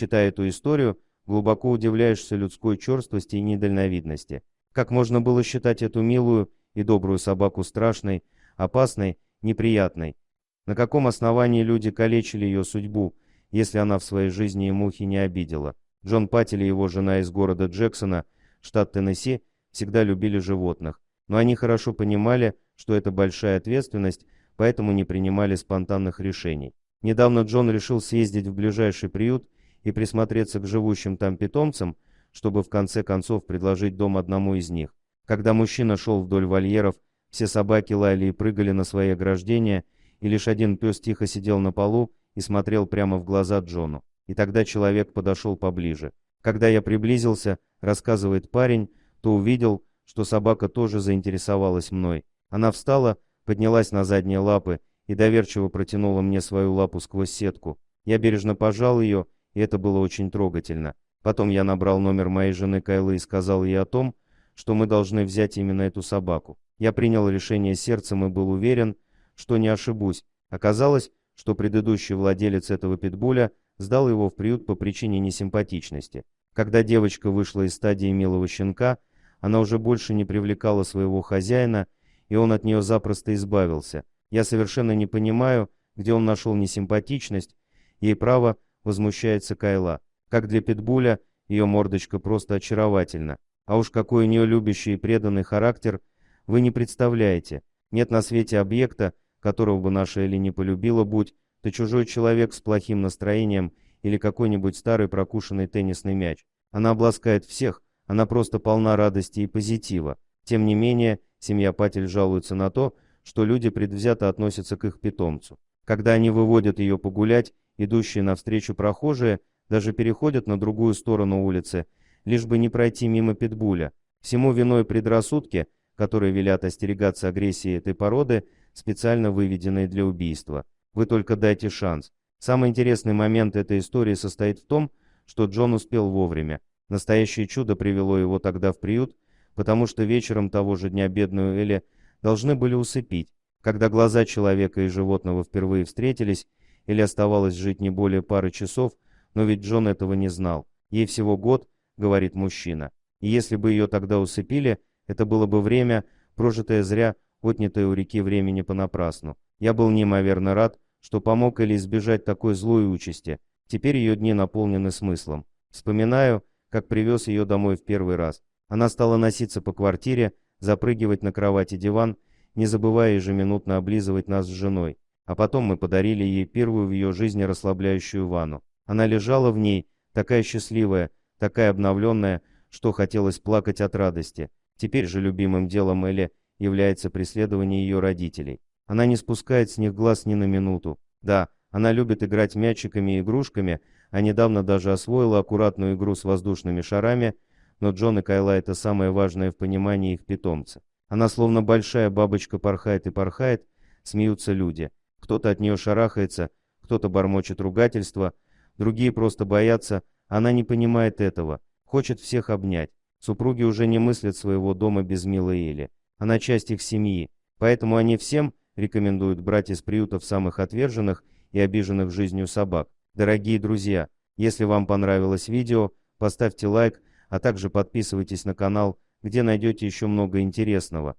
Читая эту историю, глубоко удивляешься людской черствости и недальновидности. Как можно было считать эту милую и добрую собаку страшной, опасной, неприятной? На каком основании люди калечили ее судьбу, если она в своей жизни и мухи не обидела? Джон Паттель и его жена из города Джексона, штат Теннесси, всегда любили животных, но они хорошо понимали, что это большая ответственность, поэтому не принимали спонтанных решений. Недавно Джон решил съездить в ближайший приют и присмотреться к живущим там питомцам, чтобы в конце концов предложить дом одному из них. Когда мужчина шел вдоль вольеров, все собаки лаяли и прыгали на свои ограждения, и лишь один пес тихо сидел на полу и смотрел прямо в глаза Джону. И тогда человек подошел поближе. Когда я приблизился, рассказывает парень, то увидел, что собака тоже заинтересовалась мной. Она встала, поднялась на задние лапы и доверчиво протянула мне свою лапу сквозь сетку. Я бережно пожал ее, и это было очень трогательно. Потом я набрал номер моей жены Кайлы и сказал ей о том, что мы должны взять именно эту собаку. Я принял решение сердцем и был уверен, что не ошибусь. Оказалось, что предыдущий владелец этого питбуля сдал его в приют по причине несимпатичности. Когда девочка вышла из стадии милого щенка, она уже больше не привлекала своего хозяина, и он от нее запросто избавился. Я совершенно не понимаю, где он нашел несимпатичность. Ей право, возмущается Кайла. Как для питбуля, ее мордочка просто очаровательна. А уж какой у нее любящий и преданный характер, вы не представляете. Нет на свете объекта, которого бы наша Элли не полюбила, будь то чужой человек с плохим настроением или какой-нибудь старый прокушенный теннисный мяч. Она обласкает всех, она просто полна радости и позитива. Тем не менее, семья Паттель жалуется на то, что люди предвзято относятся к их питомцу. Когда они выводят ее погулять, идущие навстречу прохожие даже переходят на другую сторону улицы, лишь бы не пройти мимо питбуля. Всему виной предрассудки, которые велят остерегаться агрессии этой породы, специально выведенные для убийства. Вы только дайте шанс. Самый интересный момент этой истории состоит в том, что Джон успел вовремя. Настоящее чудо привело его тогда в приют, потому что вечером того же дня бедную Элли должны были усыпить. Когда глаза человека и животного впервые встретились, Элли оставалось жить не более пары часов, но ведь Джон этого не знал. Ей всего год, говорит мужчина. И если бы ее тогда усыпили, это было бы время, прожитое зря, отнятое у реки времени понапрасну. Я был неимоверно рад, что помог Элли избежать такой злой участи. Теперь ее дни наполнены смыслом. Вспоминаю, как привез ее домой в первый раз. Она стала носиться по квартире, запрыгивать на кровать и диван, не забывая ежеминутно облизывать нас с женой. А потом мы подарили ей первую в ее жизни расслабляющую ванну. Она лежала в ней, такая счастливая, такая обновленная, что хотелось плакать от радости. Теперь же любимым делом Элли является преследование ее родителей. Она не спускает с них глаз ни на минуту. Да, она любит играть мячиками и игрушками, а недавно даже освоила аккуратную игру с воздушными шарами, но Джон и Кайла — это самое важное в понимании их питомца. Она словно большая бабочка порхает и порхает, смеются люди. Кто-то от нее шарахается, кто-то бормочет ругательства, другие просто боятся, она не понимает этого, хочет всех обнять. Супруги уже не мыслят своего дома без милой Элли. Она часть их семьи, поэтому они всем рекомендуют брать из приютов самых отверженных и обиженных жизнью собак. Дорогие друзья, если вам понравилось видео, поставьте лайк, а также подписывайтесь на канал, где найдете еще много интересного.